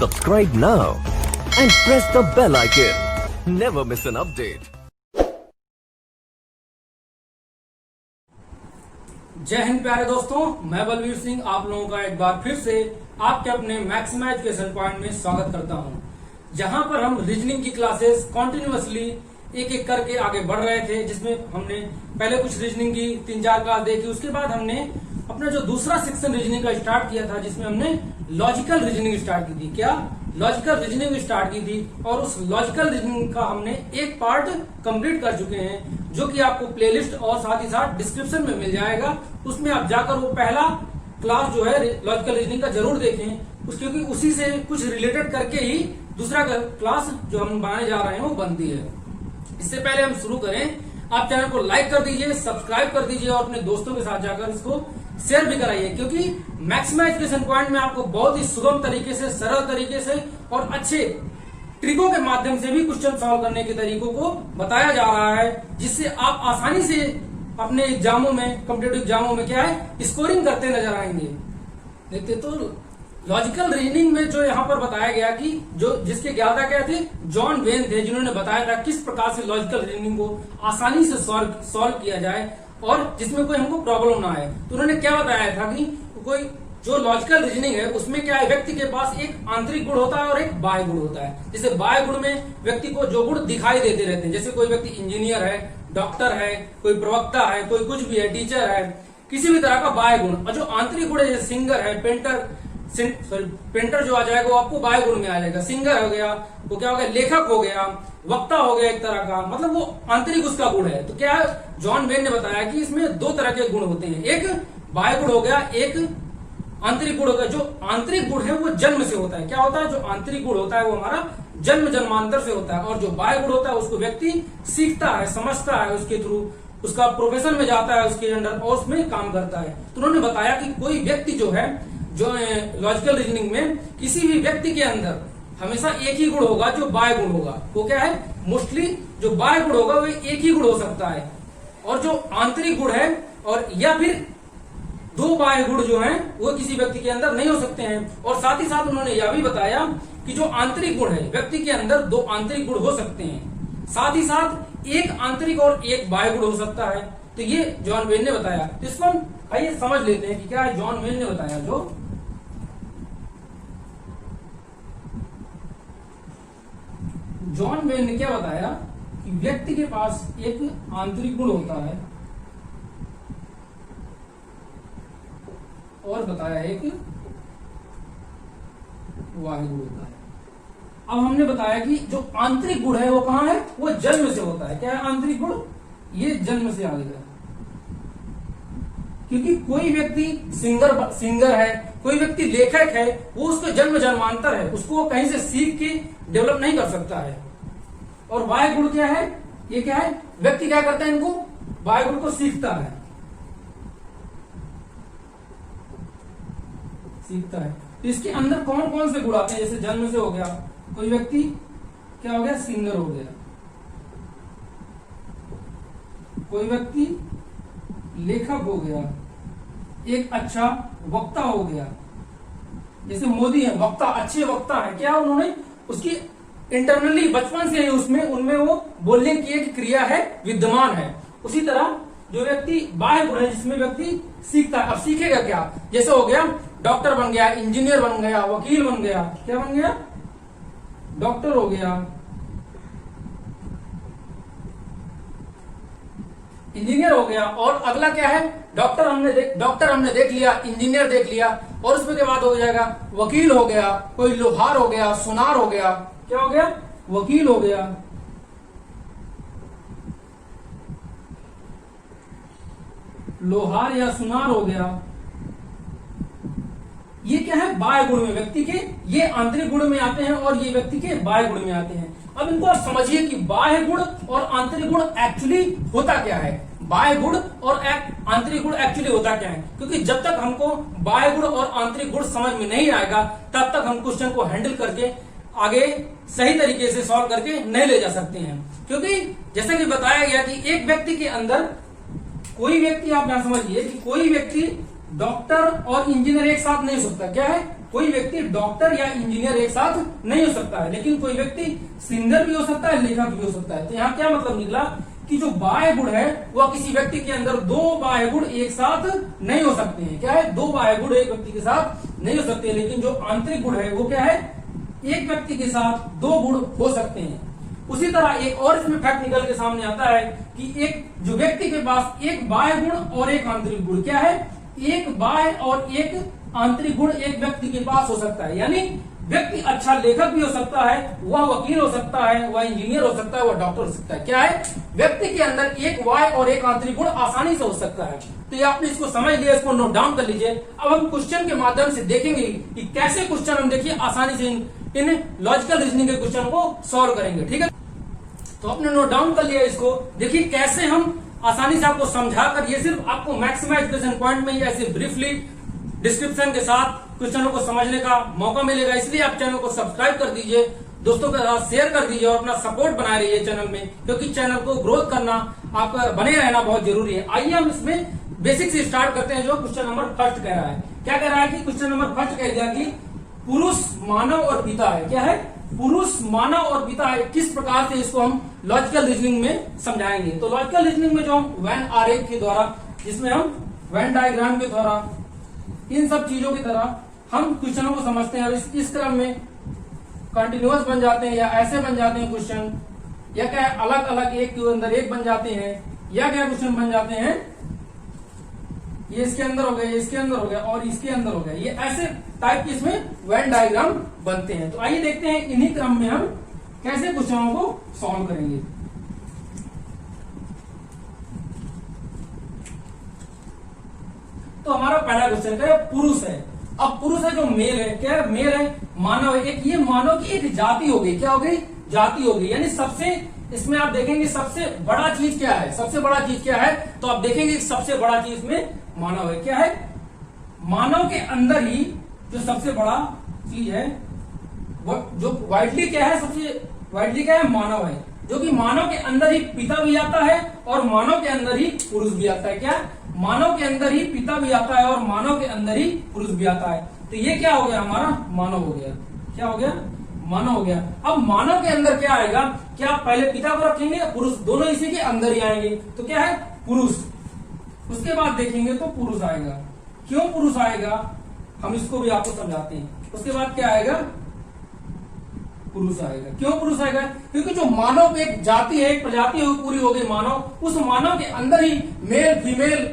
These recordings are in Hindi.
Subscribe now and press the bell icon. Never miss an update. जय हिंद प्यारे दोस्तों, मैं बलवीर सिंह आप लोगों का एक बार फिर से आपके अपने मैक्सिमा एजुकेशन पॉइंट में स्वागत करता हूं, जहां पर हम रीजनिंग की क्लासेस कॉन्टिन्यूअसली एक एक करके आगे बढ़ रहे थे। जिसमें हमने पहले कुछ रीजनिंग की 3-4 क्लास देखी, उसके बाद हमने अपना जो दूसरा सेक्शन रीजनिंग का स्टार्ट किया था, जिसमें हमने लॉजिकल रीजनिंग स्टार्ट की थी। क्या लॉजिकल रीजनिंग स्टार्ट की थी, और उस लॉजिकल रीजनिंग का हमने एक पार्ट कंप्लीट कर चुके हैं, जो कि आपको प्लेलिस्ट और साथ ही साथ डिस्क्रिप्शन में मिल जाएगा। उसमें आप जाकर वो पहला क्लास जो है लॉजिकल रीजनिंग का जरूर देखें, क्योंकि उसी से कुछ रिलेटेड करके ही दूसरा क्लास जो हम बनाने जा रहे हैं वो बनती है। इससे पहले हम शुरू करें, आप चैनल को लाइक कर दीजिए, सब्सक्राइब कर दीजिए और अपने दोस्तों के साथ जाकर इसको शेयर भी कराइए, क्योंकि मैक्सिमा एजुकेशन पॉइंट में आपको बहुत ही सुगम तरीके से, सरल तरीके से और अच्छे ट्रिकों के माध्यम से भी क्वेश्चन सॉल्व करने के तरीकों को बताया जा रहा है, जिससे आप आसानी से अपने एग्जामों में, कॉम्पिटेटिव एग्जामों में क्या है स्कोरिंग करते नजर आएंगे। देखते तो लॉजिकल रीजनिंग में जो यहाँ पर बताया गया कि जो जिसके ज्ञाता क्या थे, जॉन वेन थे, जिन्होंने बताया था किस प्रकार से लॉजिकल रीजनिंग को आसानी से सॉल्व किया जाए और जिसमें कोई हमको प्रॉब्लम ना आए। तो उन्होंने क्या बताया था कि कोई जो लॉजिकल रीजनिंग है उसमें क्या है, व्यक्ति के पास एक आंतरिक गुण होता है और एक बाह्य गुण होता है। जैसे बाह्य गुण में व्यक्ति को जो गुण दिखाई देते रहते हैं, जैसे कोई व्यक्ति इंजीनियर है, डॉक्टर है, कोई प्रवक्ता है, कोई कुछ भी है, टीचर है, किसी भी तरह का बाह्य गुण। और जो आंतरिक गुण है, जैसे सिंगर है, पेंटर जो आ जाएगा वो आपको बाह्य गुण में आ जाएगा। सिंगर हो गया, वो क्या हो गया, लेखक हो गया, वक्ता हो गया, एक तरह का, मतलब वो आंतरिक उसका गुण है। तो क्या है, जॉन वेन ने बताया कि इसमें 2 तरह के गुण होते हैं, एक बाह्य गुण हो गया, एक आंतरिक गुण हो गया। जो आंतरिक गुण है वो जन्म से होता है। क्या होता है, जो आंतरिक गुण होता है वो हमारा जन्म जन्मांतर से होता है, और जो बाह्य गुण होता है उसको व्यक्ति सीखता है, समझता है, उसके थ्रू उसका प्रोफेशन में जाता है, उसके अंडर और उसमें काम करता है। तो उन्होंने बताया कि कोई व्यक्ति जो है, जो लॉजिकल रीजनिंग में किसी भी व्यक्ति के अंदर हमेशा एक ही गुण होगा जो बाह्य गुण होगा। वो क्या है, मोस्टली जो बाह्य गुण होगा वो एक ही गुण हो सकता है, और जो आंतरिक गुण है और या फिर 2 बाह्य गुण जो हैं वो किसी व्यक्ति के अंदर नहीं हो सकते हैं। और साथ ही साथ उन्होंने यह भी बताया कि जो आंतरिक गुण है, व्यक्ति के अंदर 2 आंतरिक गुण हो सकते हैं, साथ ही साथ एक आंतरिक और एक बाह्य गुण हो सकता है। तो ये जॉन वेन ने बताया। तो इसको हम आइए समझ लेते हैं कि क्या है जॉन वेन ने बताया। जो जॉन वेन ने क्या बताया कि व्यक्ति के पास एक आंतरिक गुण होता है और बताया एक बाह्य गुण होता है। अब हमने बताया कि जो आंतरिक गुण है वो कहां है, वो जन्म से होता है। क्या है आंतरिक गुण, ये जन्म से आएगा, क्योंकि कोई व्यक्ति सिंगर है, कोई व्यक्ति लेखक है, वो उसका जन्म जन्मांतर है, उसको वो कहीं से सीख के डेवलप नहीं कर सकता है। और बाह्य गुण क्या है, ये क्या है, व्यक्ति क्या करता है, इनको बाह्य गुण को सीखता है। तो इसके अंदर कौन कौन से गुण आते हैं, जैसे जन्म से हो गया, कोई व्यक्ति क्या हो गया, सिंगर हो गया, कोई व्यक्ति लेखक हो गया, एक अच्छा वक्ता हो गया, जैसे मोदी है, वक्ता, अच्छे वक्ता है। क्या उन्होंने उसकी इंटरनली बचपन से ही उसमें उनमें वो बोलने की एक क्रिया है, विद्यमान है। उसी तरह जो व्यक्ति बाह्य गुण है, जिसमें व्यक्ति सीखता है। अब सीखेगा क्या, जैसे हो गया डॉक्टर बन गया, इंजीनियर बन गया, वकील बन गया, क्या बन गया, डॉक्टर हो गया, इंजीनियर हो गया। और अगला क्या है, डॉक्टर हमने देख लिया, इंजीनियर देख लिया, और उसमें के बाद हो जाएगा वकील हो गया, कोई लोहार हो गया, सुनार हो गया, क्या हो गया, वकील हो गया, लोहार या सुनार हो गया। ये क्या है, बाह्य गुण में व्यक्ति के, ये आंतरिक गुण में आते हैं और ये व्यक्ति के बाह्य गुण में आते हैं। अब इनको आप समझिए कि बाह्य गुण और आंतरिक गुण एक्चुअली होता क्या है, बाह्य गुण और आंतरिक गुण एक्चुअली होता क्या है। क्योंकि जब तक हमको बाह्य गुण और आंतरिक गुण समझ में नहीं आएगा, तब तक हम क्वेश्चन को हैंडल करके आगे सही तरीके से सॉल्व करके नहीं ले जा सकते हैं। क्योंकि जैसे कि बताया गया कि एक व्यक्ति के अंदर, कोई व्यक्ति, आप यहां समझिए कि कोई व्यक्ति डॉक्टर और इंजीनियर एक साथ नहीं हो सकता। क्या है, कोई व्यक्ति डॉक्टर या इंजीनियर एक साथ नहीं हो सकता है, लेकिन कोई व्यक्ति सिंगर भी हो सकता है, लेखक भी हो सकता है। तो यहाँ क्या मतलब निकला कि जो बाह्य गुण है वह किसी व्यक्ति के अंदर दो बाह्य गुण एक साथ नहीं हो सकते हैं। क्या है? दो बाह्य गुण एक व्यक्ति के साथ नहीं हो सकते, लेकिन जो आंतरिक गुण है वो क्या है? एक व्यक्ति के साथ दो गुण हो सकते हैं। उसी तरह एक और इसमें फैक्ट निकल के सामने आता है कि एक जो व्यक्ति के पास एक बाह्य गुण और एक आंतरिक गुण, क्या है? एक बाह्य और एक आंतरिक गुण एक व्यक्ति के पास हो सकता है। यानी व्यक्ति अच्छा लेखक भी हो सकता है, वह वकील हो सकता है, वह इंजीनियर हो सकता है, वह डॉक्टर हो सकता है। क्या है? व्यक्ति के अंदर एक बाह्य और एक आंतरिक गुण आसानी से हो सकता है। तो ये आपने इसको समझ लिया, इसको नोट डाउन कर लीजिए। अब हम क्वेश्चन के माध्यम से देखेंगे कि कैसे क्वेश्चन हम देखिए आसानी से इन लॉजिकल रीजनिंग के क्वेश्चन को सॉल्व करेंगे। ठीक है, तो आपने नोट डाउन कर लिया इसको। देखिए कैसे हम आसानी से आपको समझाकर, ये सिर्फ आपको मैक्सिमम एजुकेशन पॉइंट में ऐसे ब्रीफली डिस्क्रिप्शन के साथ क्वेश्चनों को समझने का मौका मिलेगा। इसलिए आप चैनल को सब्सक्राइब कर दीजिए, दोस्तों के साथ शेयर कर दीजिए और अपना सपोर्ट बनाए रहिए चैनल में, क्योंकि चैनल को ग्रोथ करना, आपका बने रहना बहुत जरूरी है। आइए हम इसमें बेसिक से स्टार्ट करते हैं। जो क्वेश्चन नंबर फर्स्ट कह रहा है, क्या कह रहा है कि क्वेश्चन नंबर फर्स्ट कह दिया कि पुरुष, मानव और पिता है। क्या है? पुरुष, मानव और पिता है। किस प्रकार से इसको हम लॉजिकल रीजनिंग में समझाएंगे? तो लॉजिकल रीजनिंग में जो हम वेन आरेख के द्वारा, जिसमें हम वेन डायग्राम के द्वारा, इन सब चीजों की तरह हम क्वेश्चनों को समझते हैं और इस क्रम में कंटिन्यूअस बन जाते हैं या ऐसे बन जाते हैं क्वेश्चन, या क्या है अलग अलग एक के अंदर एक बन जाते हैं, या क्या क्वेश्चन बन जाते हैं ये इसके अंदर हो गया, इसके अंदर हो गया और इसके अंदर हो गया। ये ऐसे टाइप की इसमें वेन डायग्राम बनते हैं। तो आइए देखते हैं इन्हीं क्रम में हम कैसे क्वेश्चनों को सॉल्व करेंगे। तो हमारा पहला क्वेश्चन क्या है? पुरुष है। अब पुरुष है जो मेल है, क्या है? मेल है, मानव है। एक ये मानव की एक जाति हो गई। क्या हो गई? जाति हो गई। यानी सबसे, इसमें आप देखेंगे सबसे बड़ा चीज क्या है? सबसे बड़ा चीज क्या है? तो आप देखेंगे सबसे बड़ा चीज में मानव है। क्या है? मानव के अंदर ही जो सबसे बड़ा चीज है, वो जो वाइडली क्या है? सबसे वाइडली क्या है? मानव है, जो कि मानव के अंदर ही पिता भी आता है और मानव के अंदर ही पुरुष भी आता है। क्या? मानव के अंदर ही पिता भी आता है और मानव के अंदर ही पुरुष भी आता है। तो ये क्या हो गया? हमारा मानव हो गया। क्या हो गया? मानव हो गया। अब मानव के अंदर क्या आएगा? क्या पहले पिता को रखेंगे? पुरुष, दोनों इसी के अंदर ही आएंगे। तो क्या है? पुरुष। उसके बाद देखेंगे तो पुरुष आएगा। क्यों पुरुष आएगा? हम इसको भी आपको समझाते हैं। उसके बाद क्या आएगा? पुरुष आएगा। क्यों पुरुष आएगा? क्योंकि जो मानव एक जाति है, एक प्रजाति पूरी हो गई मानव, उस मानव के अंदर ही मेल फीमेल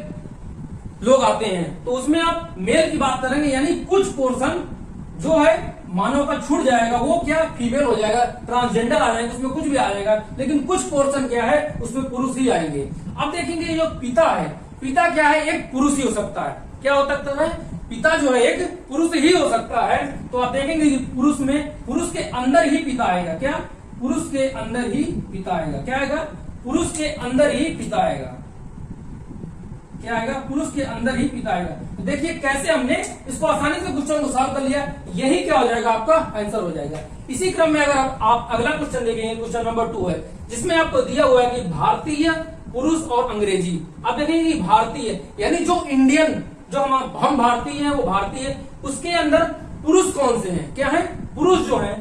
लोग आते हैं। तो उसमें आप मेल की बात करेंगे, यानी कुछ पोर्शन जो है मानव का छूट जाएगा, वो क्या? फीमेल हो जाएगा, ट्रांसजेंडर आ जाएगा, उसमें कुछ भी आ जाएगा, लेकिन कुछ पोर्शन क्या है? उसमें पुरुष ही आएंगे। अब देखेंगे जो पिता है, पिता क्या है? एक पुरुष ही हो सकता है। क्या हो सकता है? पिता जो है एक पुरुष ही हो सकता है। तो आप देखेंगे कि पुरुष में, पुरुष के अंदर ही पिता आएगा। क्या? पुरुष के अंदर ही पिता आएगा। क्या आएगा? पुरुष के अंदर ही पिता आएगा। क्या आएगा? पुरुष के अंदर ही पिता आएगा। तो देखिए कैसे हमने इसको आसानी से क्वेश्चन को सॉल्व कर लिया। यही क्या हो जाएगा? आपका आंसर हो जाएगा। इसी क्रम में अगर आप अगला क्वेश्चन देखेंगे, क्वेश्चन नंबर 2 है, जिसमें आपको दिया हुआ है कि भारतीय, पुरुष और अंग्रेजी। आप देखेंगे कि भारतीय यानी जो इंडियन, जो हम भारतीय हैं वो भारतीय, उसके अंदर पुरुष कौन से हैं? क्या है? पुरुष जो है।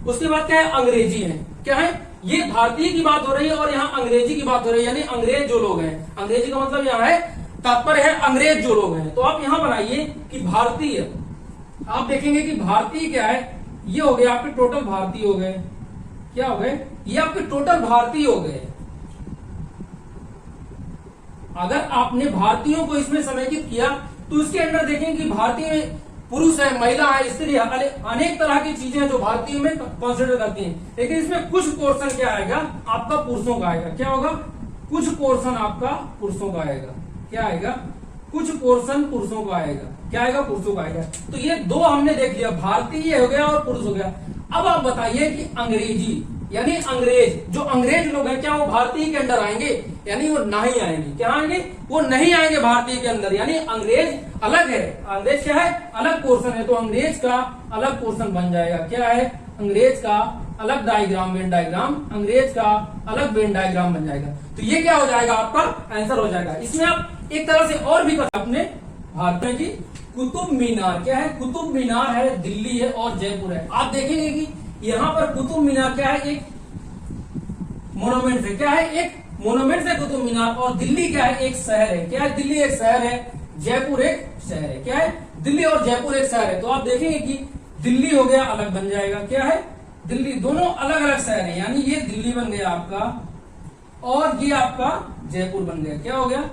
उसके बाद क्या है? अंग्रेजी है। क्या है? ये भारतीय की बात हो रही है और यहाँ अंग्रेजी की बात हो रही है, यानी अंग्रेज जो लोग हैं। अंग्रेजी का मतलब यहाँ है, तात्पर्य है अंग्रेज जो लोग हैं। तो आप यहाँ बनाइए कि भारतीय, आप देखेंगे कि भारतीय क्या है? ये हो गए आपके टोटल भारतीय हो गए। क्या हो गए? ये आपके टोटल भारतीय हो गए। अगर आपने भारतीयों को इसमें समेकित किया तो इसके अंदर देखेंगे कि भारतीय पुरुष है, महिला है, स्त्री है, अनेक तरह की चीजें जो भारतीय में कंसिडर करती हैं। लेकिन इसमें कुछ पोर्शन क्या आएगा? आपका पुरुषों का आएगा। क्या होगा? कुछ पोर्शन आपका पुरुषों का आएगा। क्या आएगा? कुछ पोर्शन पुरुषों का आएगा। क्या आएगा? पुरुषों का आएगा। तो ये दो हमने देख लिया, भारतीय हो गया और पुरुष हो गया। अब आप बताइए कि अंग्रेजी यानी अंग्रेज, जो अंग्रेज लोग हैं, क्या वो भारतीय के अंदर आएंगे? यानी वो नहीं आएंगे। क्या आएंगे? वो नहीं आएंगे भारतीय के अंदर। यानी अंग्रेज अलग है। अंग्रेज क्या है? अलग पोर्शन है। तो अंग्रेज का अलग पोर्शन बन जाएगा। क्या है? अंग्रेज का अलग डायग्राम, वेन डायग्राम, अंग्रेज का अलग वेन डायग्राम बन जाएगा। तो ये क्या हो जाएगा? आपका आंसर हो जाएगा। इसमें आप एक तरह से और भी कर अपने भारत की कुतुब मीनार क्या है, कुतुब मीनार है, दिल्ली है और जयपुर है। आप देखेंगे कि यहाँ पर कुतुब मीनार क्या है, एक मोनूमेंट है, क्या है, एक मोनूमेंट है कुतुब मीनार। और दिल्ली क्या है, एक शहर है, क्या है, दिल्ली एक शहर है, जयपुर एक शहर है, क्या है, दिल्ली और जयपुर एक शहर है। तो आप देखेंगे कि दिल्ली हो गया अलग बन जाएगा, क्या है, दिल्ली, दोनों अलग अलग शहर है, यानी ये दिल्ली बन गया आपका और ये आपका जयपुर बन गया। क्या हो गया,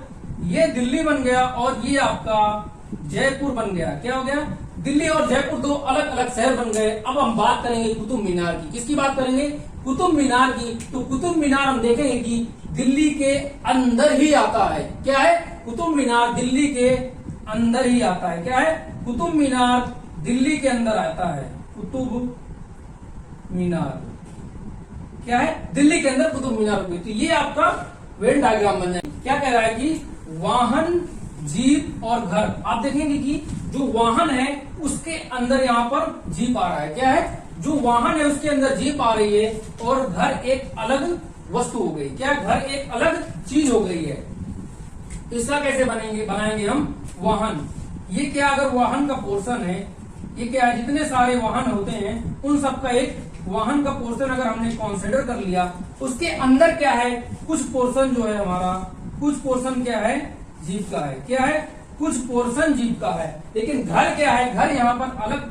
ये दिल्ली बन गया और ये आपका जयपुर बन गया। क्या हो गया, दिल्ली और जयपुर दो अलग अलग शहर बन गए। अब हम बात करेंगे कुतुब मीनार की। किसकी बात करेंगे, कुतुब मीनार की। तो कुतुब मीनार हम देखेंगे कि दिल्ली के अंदर ही आता है। क्या है, कुतुब मीनार दिल्ली के अंदर ही आता है। क्या है, कुतुब मीनार दिल्ली के अंदर आता है। कुतुब मीनार क्या है, दिल्ली के अंदर कुतुब मीनार होगी। तो ये आपका वेन डायग्राम बन जाएगा। क्या कह रहा है कि वाहन, जीप और घर। आप देखेंगे कि जो वाहन है उसके अंदर यहाँ पर जीप आ रहा है। क्या है, जो वाहन है उसके अंदर जीप आ रही है और घर एक अलग वस्तु हो गई। क्या, घर एक अलग चीज हो गई है। इसका कैसे बनाएंगे हम वाहन। ये क्या, अगर वाहन का पोर्शन है, ये क्या है, जितने सारे वाहन होते हैं उन सबका एक वाहन का पोर्शन अगर हमने कंसीडर कर लिया, उसके अंदर क्या है, कुछ पोर्शन जो है हमारा, कुछ पोर्शन क्या है, जीप का है। क्या है, कुछ पोर्शन जीप का है। लेकिन घर क्या है, घर यहाँ पर अलग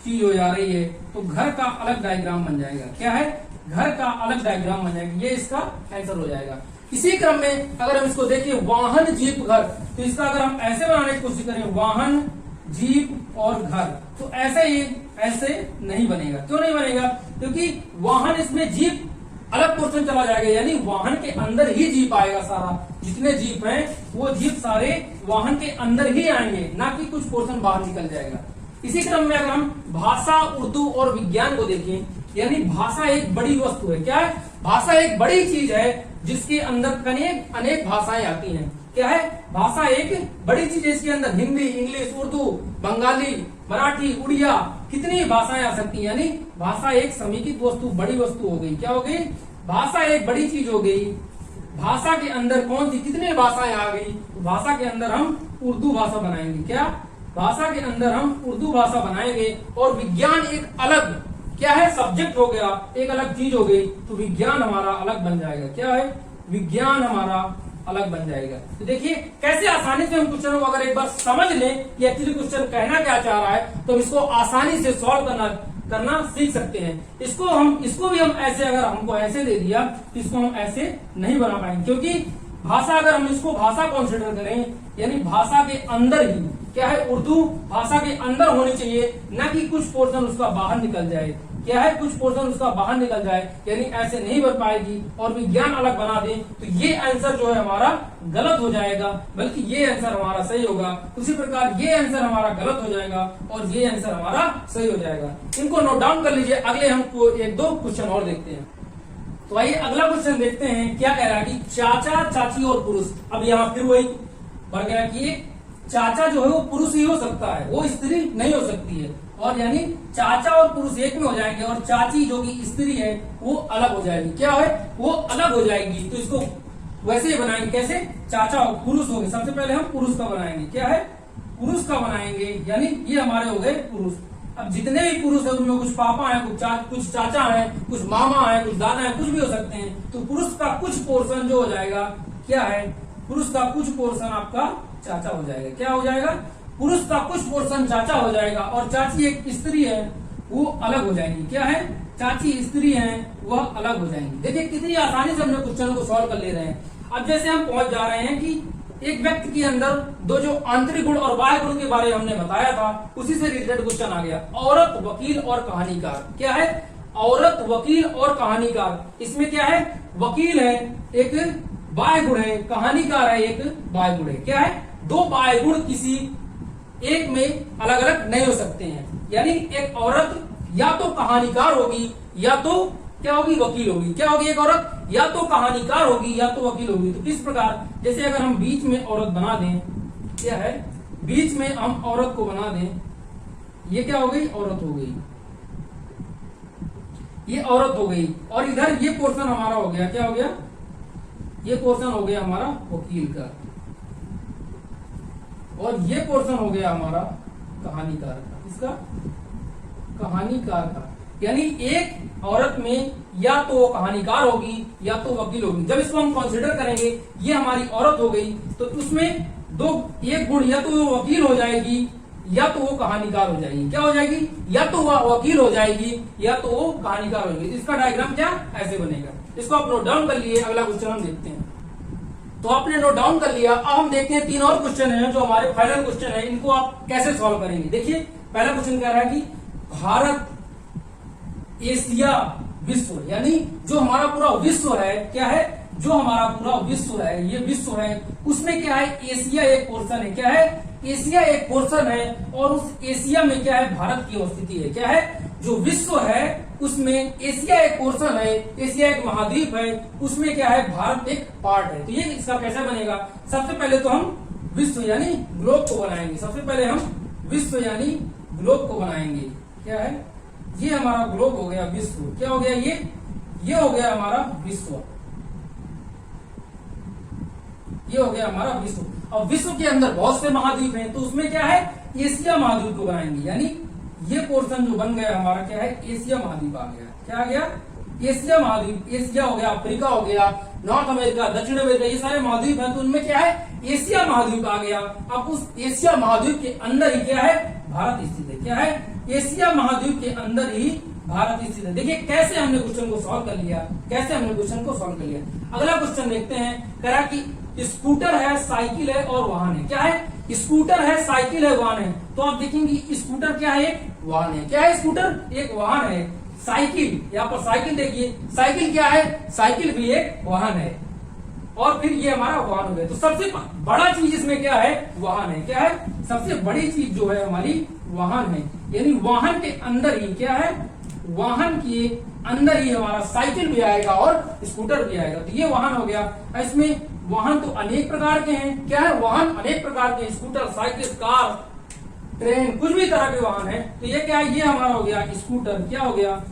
चीज हो जा रही है, तो घर का अलग डायग्राम बन जाएगा। क्या है, घर का अलग डायग्राम बन जाएगा। ये इसका आंसर हो जाएगा। इसी क्रम में अगर हम इसको देखिए, वाहन, जीप, घर, तो इसका अगर हम ऐसे बनाने की कोशिश करें, वाहन, जीप और घर, तो ऐसे नहीं बनेगा। क्यों नहीं बनेगा, क्योंकि वाहन, इसमें जीप अलग पोर्शन चला जाएगा, यानी वाहन के अंदर ही जीप आएगा। सारा जितने जीप हैं वो जीप सारे वाहन के अंदर ही आएंगे, ना कि कुछ पोर्शन बाहर निकल जाएगा। इसी क्रम में अगर हम भाषा, उर्दू और विज्ञान को देखें, यानी भाषा एक बड़ी वस्तु है। क्या है, भाषा एक बड़ी चीज है जिसके अंदर अनेक भाषाएं आती हैं। क्या है, भाषा एक बड़ी चीज है, इसके अंदर हिंदी, इंग्लिश, उर्दू, बंगाली, मराठी, उड़िया, कितनी भाषाएं आ सकती हैं। यानी भाषा एक समेकित वस्तु, बड़ी वस्तु हो गई। क्या हो गई, भाषा एक बड़ी चीज हो गई। भाषा के अंदर कौन सी, कितनी भाषाएं आ गई, तो भाषा के अंदर हम उर्दू भाषा बनाएंगे। क्या, भाषा के अंदर हम उर्दू भाषा बनाएंगे। और विज्ञान एक अलग क्या है, सब्जेक्ट हो गया, एक अलग चीज हो गई, तो विज्ञान हमारा अलग बन जाएगा। क्या है, विज्ञान हमारा अलग बन जाएगा। तो देखिए कैसे आसानी से हम क्वेश्चन को अगर एक बार समझ लें कि एक्चुअली क्वेश्चन कहना क्या चाह रहा है, तो इसको आसानी से सॉल्व करना सीख सकते हैं। इसको भी हम ऐसे, अगर हमको ऐसे दे दिया तो इसको हम ऐसे नहीं बना पाएंगे, क्योंकि भाषा, अगर हम इसको भाषा कंसीडर करें, यानी भाषा के अंदर ही क्या है, उर्दू भाषा के अंदर होनी चाहिए, ना कि कुछ पोर्शन उसका बाहर निकल जाए। क्या है, कुछ पोर्शन उसका बाहर निकल जाए, यानी ऐसे नहीं बन पाएगी। और विज्ञान अलग बना दे तो ये आंसर जो है हमारा गलत हो जाएगा, बल्कि ये आंसर हमारा सही होगा। उसी प्रकार ये आंसर हमारा गलत हो जाएगा और ये आंसर हमारा सही हो जाएगा। इनको नोट डाउन कर लीजिए। अगले हमको एक दो क्वेश्चन और देखते हैं। तो आइए अगला क्वेश्चन देखते हैं। क्या कह रहा है कि चाचा, चाची और पुरुष। अब यहाँ फिर वही बढ़ गया कि चाचा जो है वो पुरुष ही हो सकता है, वो स्त्री नहीं हो सकती है। और यानी चाचा और पुरुष एक में हो जाएंगे और चाची जो कि स्त्री है वो अलग हो जाएगी। क्या है, वो अलग हो जाएगी। तो इसको वैसे ही बनाएंगे। कैसे, चाचा और पुरुष हो गए। सबसे पहले हम पुरुष का बनाएंगे। क्या है, पुरुष का बनाएंगे, यानी ये हमारे हो गए पुरुष। अब जितने भी पुरुष है उनमें कुछ पापा है, कुछ चाचा है, कुछ मामा है, कुछ दादा है, कुछ भी हो सकते हैं। तो पुरुष का कुछ पोर्शन जो हो जाएगा, क्या है, पुरुष का कुछ पोर्शन आपका चाचा हो जाएगा। क्या हो जाएगा, पुरुष का कुछ पोर्शन चाचा हो जाएगा। और चाची एक स्त्री है, वो अलग हो जाएंगी। क्या है, चाची स्त्री है, वह अलग हो जाएंगी। देखिए कितनी आसानी से हमने क्वेश्चन को सॉल्व कर ले रहे हैं। अब जैसे हम पहुंच जा रहे हैं कि एक व्यक्ति के अंदर दो जो आंतरिक गुण और बाह्य गुण के बारे में हमने बताया था, उसी से रिलेटेड क्वेश्चन आ गया। औरत, वकील और कहानीकार। क्या है, औरत, वकील और कहानीकार। इसमें क्या है, वकील है एक बाह्य गुण है, कहानीकार है एक बाह्य गुण है। क्या है, दो बाह्य गुण किसी एक में अलग अलग नहीं हो सकते हैं। यानी एक औरत या तो कहानीकार होगी या तो क्या होगी, वकील होगी। क्या होगी, एक औरत या तो कहानीकार होगी या तो वकील होगी। तो किस प्रकार, जैसे अगर हम बीच में औरत बना दें, क्या है, बीच में हम औरत को बना दें, ये क्या हो गई, औरत हो गई, ये औरत हो गई। और इधर ये पोर्शन हमारा हो गया, क्या हो गया, ये पोर्शन हो गया हमारा वकील का, और ये पोर्शन हो गया हमारा कहानीकार का। किसका? कहानीकार का। यानी एक औरत में या तो वो कहानीकार होगी या तो वकील होगी। जब इसको हम कंसीडर करेंगे, ये हमारी औरत हो गई, तो उसमें एक गुण, या तो वो वकील हो जाएगी या तो वो कहानीकार हो जाएगी। क्या हो जाएगी? या तो वह वकील हो जाएगी या तो वो कहानीकार हो जाएगी। इसका डायग्राम क्या ऐसे बनेगा। इसको आप नोट डाउन कर लिए। अगला क्वेश्चन हम देखते हैं। तो आपने नोट डाउन कर लिया। अब हम देखते हैं 3 और क्वेश्चन हैं जो हमारे फाइनल क्वेश्चन है। इनको आप कैसे सॉल्व करेंगे? देखिए, पहला क्वेश्चन कह रहा है कि भारत, एशिया, विश्व, यानी जो हमारा पूरा विश्व है, क्या है? जो हमारा पूरा विश्व है, ये विश्व है, उसमें क्या है? एशिया एक पोर्शन है। क्या है? एशिया एक पोर्शन है और उस एशिया में क्या है? भारत की उपस्थिति है। क्या है? जो विश्व है उसमें एशिया एक पोर्शन है, एशिया एक महाद्वीप है, उसमें क्या है? भारत एक पार्ट है। तो ये इसका कैसा बनेगा? सबसे पहले तो हम विश्व यानी ग्लोब को बनाएंगे। सबसे पहले हम विश्व यानी ग्लोब को बनाएंगे। क्या है? ये हमारा ग्लोब हो गया विश्व। क्या हो गया? ये हो गया हमारा विश्व। ये हो गया हमारा विश्व। अब विश्व के अंदर बहुत से महाद्वीप हैं, तो उसमें क्या है? एशिया महाद्वीप को बनाएंगे। यानी ये पोर्शन जो बन गया हमारा, क्या है? एशिया महाद्वीप आ गया। क्या आ गया? एशिया महाद्वीप। एशिया हो गया, अफ्रीका हो गया, नॉर्थ अमेरिका, दक्षिण अमेरिका, ये सारे महाद्वीप हैं, तो उनमें क्या है? एशिया महाद्वीप आ गया। अब उस एशिया महाद्वीप के अंदर ही क्या है? भारत स्थित है। क्या है? एशिया महाद्वीप के अंदर ही भारत स्थित है। देखिए कैसे हमने क्वेश्चन को सॉल्व कर लिया। कैसे हमने क्वेश्चन को सॉल्व कर लिया। अगला क्वेश्चन देखते हैं। कह रहा कि स्कूटर है, साइकिल है और वाहन है। क्या है? स्कूटर है, साइकिल है, वाहन है। तो आप देखेंगे स्कूटर क्या है? एक वाहन है। क्या है? स्कूटर एक वाहन है। साइकिल, यहाँ पर साइकिल देखिए, साइकिल क्या है? साइकिल भी एक वाहन है। और फिर ये हमारा वाहन हो गया। तो सबसे बड़ा चीज इसमें क्या है? वाहन है। क्या है? सबसे बड़ी चीज जो है हमारी वाहन है। यानी वाहन के अंदर ही क्या है? वाहन के अंदर ही हमारा साइकिल भी आएगा और स्कूटर भी आएगा। तो ये वाहन हो गया। इसमें वाहन तो अनेक प्रकार के हैं। क्या है? वाहन अनेक प्रकार के, स्कूटर, साइकिल, कार, ट्रेन, कुछ भी तरह के वाहन है। तो ये क्या है? ये हमारा हो गया स्कूटर। क्या हो गया?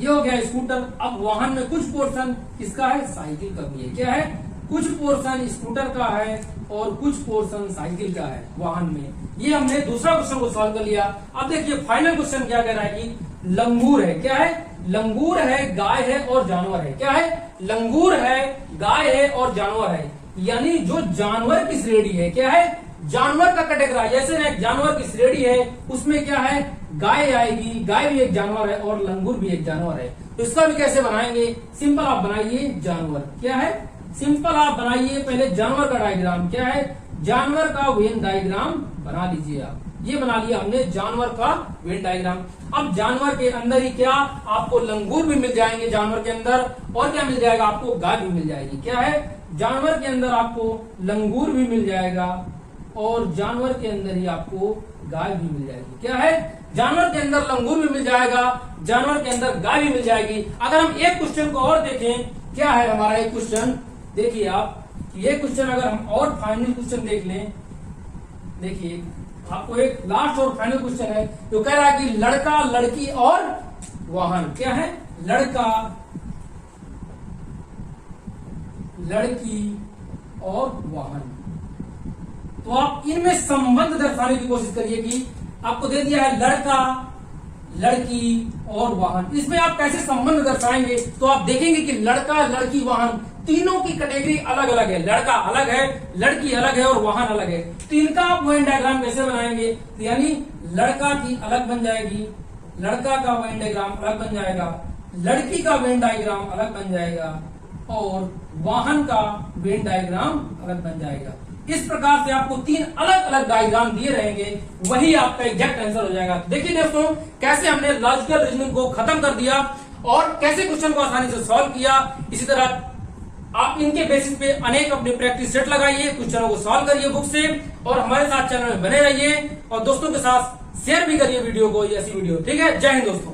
ये हो गया स्कूटर। अब वाहन में कुछ पोर्शन किसका है? साइकिल का भी है। क्या है? कुछ पोर्शन स्कूटर का है और कुछ पोर्शन साइकिल का है वाहन में। ये हमने दूसरा क्वेश्चन को सॉल्व कर लिया। अब देखिए फाइनल क्वेश्चन क्या कह रहा है कि लंगूर है। क्या है? लंगूर है, गाय है और जानवर है। क्या है? लंगूर है, गाय है और जानवर है। यानी जो जानवर की श्रेणी है, क्या है? जानवर का कैटेगरी, जैसे ना जानवर की श्रेणी है, उसमें क्या है? गाय आएगी। गाय भी एक जानवर है और लंगूर भी एक जानवर है। तो इसका भी कैसे बनाएंगे? सिंपल आप बनाइए जानवर। क्या है? सिंपल आप बनाइए पहले जानवर का डायग्राम। क्या है? जानवर का वेन डायग्राम बना लीजिए आप। ये बना लिया हमने जानवर का वेन डायग्राम। अब जानवर के अंदर ही क्या? आपको लंगूर भी मिल जाएंगे जानवर के अंदर, और क्या मिल जाएगा? आपको गाय भी मिल जाएगी। क्या है? जानवर के अंदर आपको लंगूर भी मिल जाएगा और जानवर के अंदर ही आपको गाय भी मिल जाएगी। क्या है? जानवर के अंदर लंगूर भी मिल जाएगा, जानवर के अंदर गाय भी मिल जाएगी। अगर हम एक क्वेश्चन को और देखें, क्या है हमारा एक क्वेश्चन? देखिए आप, ये क्वेश्चन अगर हम और फाइनल क्वेश्चन देख लें, देखिए आपको एक लास्ट और फाइनल क्वेश्चन है जो कह रहा है कि लड़का, लड़की और वाहन। क्या है? लड़का, लड़की और वाहन। तो आप इनमें संबंध दर्शाने की कोशिश करिए कि आपको दे दिया है लड़का, लड़की और वाहन। इसमें आप कैसे संबंध दर्शाएंगे? तो आप देखेंगे कि लड़का, लड़की, वाहन तीनों की कैटेगरी अलग अलग है। लड़का अलग है, लड़की अलग है और वाहन अलग है। तो इनका आप वेन डायग्राम कैसे बनाएंगे? तो यानी लड़का की अलग बन जाएगी, लड़का का वेन डायग्राम अलग बन जाएगा, लड़की का वेन डायग्राम अलग बन जाएगा और वाहन का वेन डायग्राम अलग बन जाएगा। इस प्रकार से आपको 3 अलग अलग डायग्राम दिए रहेंगे, वही आपका एग्जैक्ट आंसर हो जाएगा। देखिए दोस्तों, कैसे हमने लॉजिकल रीजनिंग को खत्म कर दिया और कैसे क्वेश्चन को आसानी से सॉल्व किया। इसी तरह आप इनके बेसिस पे अनेक अपनी प्रैक्टिस सेट लगाइए, क्वेश्चनों को सॉल्व करिए बुक से, और हमारे साथ चैनल में बने रहिए और दोस्तों के साथ शेयर भी करिए वीडियो को, ऐसी वीडियो। ठीक है? जय हिंद दोस्तों।